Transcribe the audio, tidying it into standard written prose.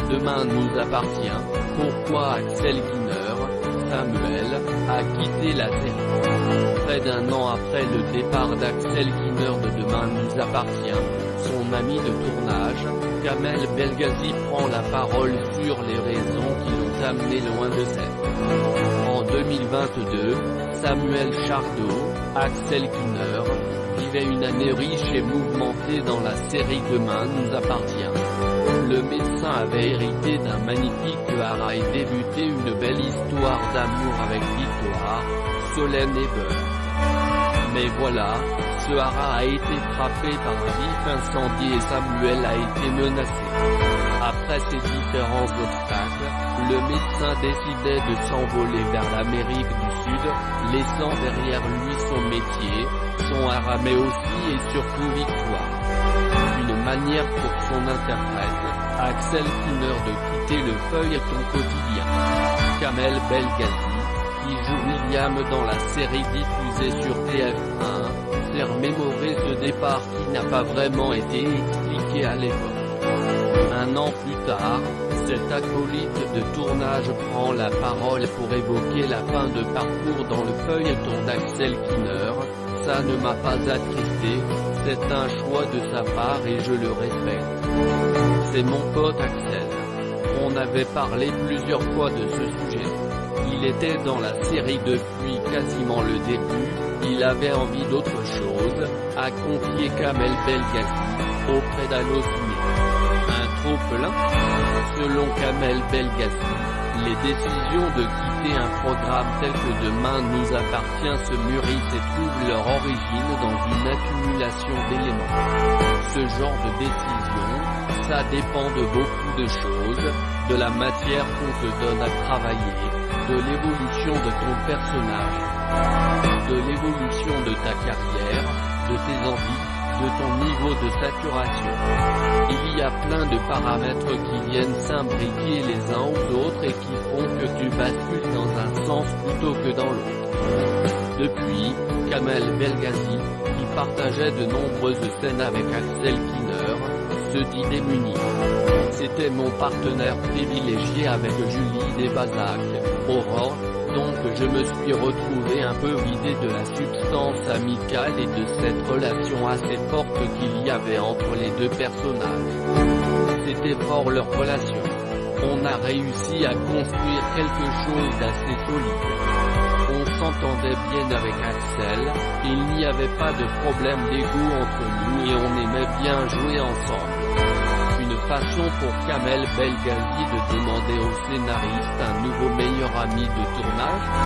Demain nous appartient. Pourquoi Axel Kiner, Samuel, a quitté la série? Près d'un an après le départ d'Axel Kiner de Demain nous appartient, son ami de tournage, Kamel Belghazi prend la parole sur les raisons qui l'ont amené loin de scène. En 2022, Samuel Chardot, Axel Kiner, vivait une année riche et mouvementée dans la série Demain nous appartient. Le médecin avait hérité d'un magnifique Hara et débuté une belle histoire d'amour avec Victoire, Solène et Beurre. Mais voilà, ce Hara a été frappé par un vif incendie et Samuel a été menacé. Après ces différents obstacles, le médecin décidait de s'envoler vers l'Amérique du Sud, laissant derrière lui son métier, son Hara mais aussi et surtout Victoire. Une manière pour son interprète, Axel Kiner de quitter le feuilleton quotidien. Kamel Belghazi, qui joue William dans la série diffusée sur TF1, fait remémorer ce départ qui n'a pas vraiment été expliqué à l'époque. Un an plus tard, cet acolyte de tournage prend la parole pour évoquer la fin de parcours dans le feuilleton d'Axel Kiner. Ça ne m'a pas attristé, c'est un choix de sa part et je le respecte. C'est mon pote Axel. On avait parlé plusieurs fois de ce sujet. Il était dans la série depuis quasiment le début, il avait envie d'autre chose, a confié Kamel Belghazi, auprès d'Allociné. Un trop-plein? Selon Kamel Belghazi, les décisions de quitter un programme tel que Demain nous appartient se mûrissent et trouvent leur origine dans une accumulation d'éléments. Ce genre de décision, ça dépend de beaucoup de choses, de la matière qu'on te donne à travailler, de l'évolution de ton personnage, de l'évolution de ta carrière, de tes envies, de ton niveau de saturation. Il y a plein de paramètres qui viennent s'imbriquer les uns aux autres et qui font que tu bascules dans un sens plutôt que dans l'autre. Depuis, Kamel Belghazi, qui partageait de nombreuses scènes avec Axel Kiner, se dit démuni. C'était mon partenaire privilégié avec Julie Desbazac, Aurore, donc je me suis retrouvé un peu vidé de la substance amicale et de cette relation assez forte qu'il y avait entre les deux personnages. C'était fort leur relation. On a réussi à construire quelque chose d'assez solide. On s'entendait bien avec Axel, il n'y avait pas de problème d'ego entre nous et on aimait bien jouer ensemble. Une façon pour Kamel Belghazi de demander au scénariste un nouveau meilleur ami de tournage.